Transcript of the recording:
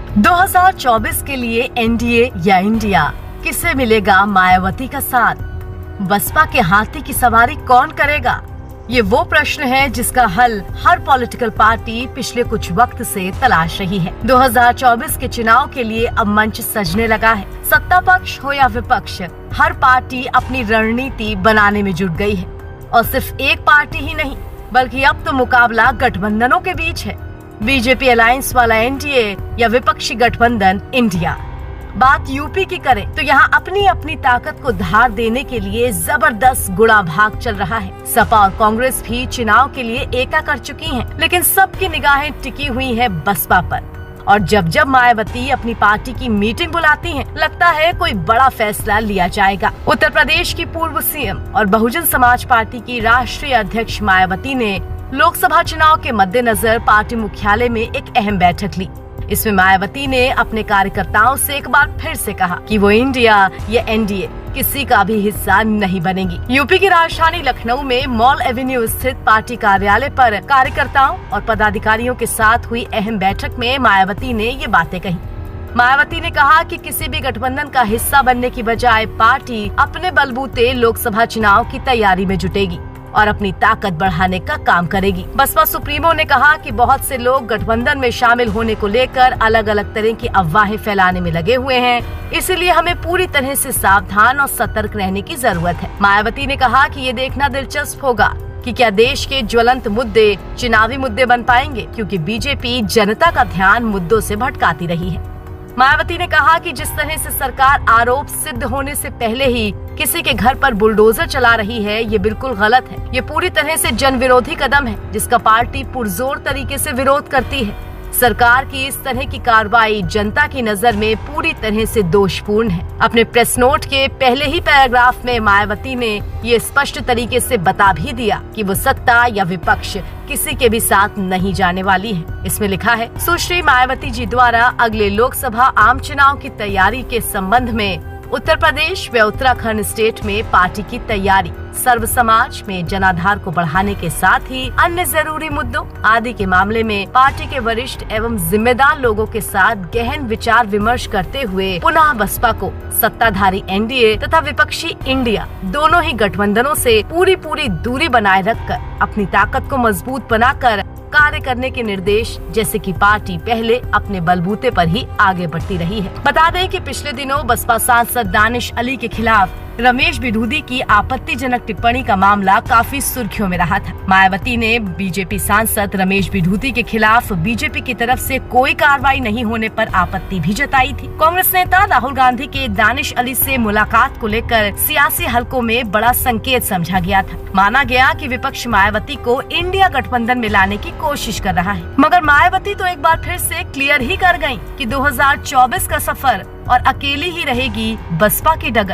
2024 के लिए एनडीए या इंडिया, किसे मिलेगा मायावती का साथ? बसपा के हाथी की सवारी कौन करेगा? ये वो प्रश्न है जिसका हल हर पॉलिटिकल पार्टी पिछले कुछ वक्त से तलाश रही है। 2024 के चुनाव के लिए अब मंच सजने लगा है। सत्ता पक्ष हो या विपक्ष, हर पार्टी अपनी रणनीति बनाने में जुट गई है। और सिर्फ एक पार्टी ही नहीं, बल्कि अब तो मुकाबला गठबंधनों के बीच है। बीजेपी अलायंस वाला एनडीए या विपक्षी गठबंधन इंडिया। बात यूपी की करें तो यहाँ अपनी अपनी ताकत को धार देने के लिए जबरदस्त गुड़ा भाग चल रहा है। सपा और कांग्रेस भी चुनाव के लिए एका कर चुकी हैं, लेकिन सबकी निगाहें टिकी हुई हैं बसपा पर। और जब जब मायावती अपनी पार्टी की मीटिंग बुलाती हैं, लगता है कोई बड़ा फैसला लिया जाएगा। उत्तर प्रदेश की पूर्व सीएम और बहुजन समाज पार्टी की राष्ट्रीय अध्यक्ष मायावती ने लोकसभा चुनाव के मद्देनजर पार्टी मुख्यालय में एक अहम बैठक ली। इसमें मायावती ने अपने कार्यकर्ताओं से एक बार फिर से कहा कि वो इंडिया या एनडीए किसी का भी हिस्सा नहीं बनेगी। यूपी की राजधानी लखनऊ में मॉल एवेन्यू स्थित पार्टी कार्यालय पर कार्यकर्ताओं और पदाधिकारियों के साथ हुई अहम बैठक में मायावती ने ये बातें कही। मायावती ने कहा कि किसी भी गठबंधन का हिस्सा बनने की बजाय पार्टी अपने बलबूते लोकसभा चुनाव की तैयारी में जुटेगी और अपनी ताकत बढ़ाने का काम करेगी। बसपा सुप्रीमो ने कहा कि बहुत से लोग गठबंधन में शामिल होने को लेकर अलग अलग तरह की अफवाहें फैलाने में लगे हुए हैं, इसलिए हमें पूरी तरह से सावधान और सतर्क रहने की जरूरत है। मायावती ने कहा कि ये देखना दिलचस्प होगा कि क्या देश के ज्वलंत मुद्दे चुनावी मुद्दे बन पाएंगे, क्योंकि बीजेपी जनता का ध्यान मुद्दों से भटकाती रही है। मायावती ने कहा कि जिस तरह से सरकार आरोप सिद्ध होने से पहले ही किसी के घर पर बुलडोजर चला रही है, ये बिल्कुल गलत है। ये पूरी तरह से जन विरोधी कदम है, जिसका पार्टी पुरजोर तरीके से विरोध करती है। सरकार की इस तरह की कार्रवाई जनता की नजर में पूरी तरह से दोषपूर्ण है। अपने प्रेस नोट के पहले ही पैराग्राफ में मायावती ने ये स्पष्ट तरीके से बता भी दिया कि वो सत्ता या विपक्ष किसी के भी साथ नहीं जाने वाली है। इसमें लिखा है, सुश्री मायावती जी द्वारा अगले लोकसभा आम चुनाव की तैयारी के संबंध में उत्तर प्रदेश व उत्तराखंड स्टेट में पार्टी की तैयारी, सर्व समाज में जनाधार को बढ़ाने के साथ ही अन्य जरूरी मुद्दों आदि के मामले में पार्टी के वरिष्ठ एवं जिम्मेदार लोगों के साथ गहन विचार विमर्श करते हुए पुनः बसपा को सत्ताधारी एनडीए तथा विपक्षी इंडिया दोनों ही गठबंधनों से पूरी दूरी बनाए रखकर अपनी ताकत को मजबूत बनाकर कार्य करने के निर्देश, जैसे कि पार्टी पहले अपने बलबूते पर ही आगे बढ़ती रही है। बता दें कि पिछले दिनों बसपा सांसद दानिश अली के खिलाफ रमेश बिधूदी की आपत्तिजनक टिप्पणी का मामला काफी सुर्खियों में रहा था। मायावती ने बीजेपी सांसद रमेश बिधूदी के खिलाफ बीजेपी की तरफ से कोई कार्रवाई नहीं होने पर आपत्ति भी जताई थी। कांग्रेस नेता राहुल गांधी के दानिश अली से मुलाकात को लेकर सियासी हलकों में बड़ा संकेत समझा गया था। माना गया कि विपक्ष मायावती को इंडिया गठबंधन में लाने की कोशिश कर रहा है, मगर मायावती तो एक बार फिर से क्लियर ही कर गयी कि 2024 का सफर और अकेली ही रहेगी बसपा की डगर।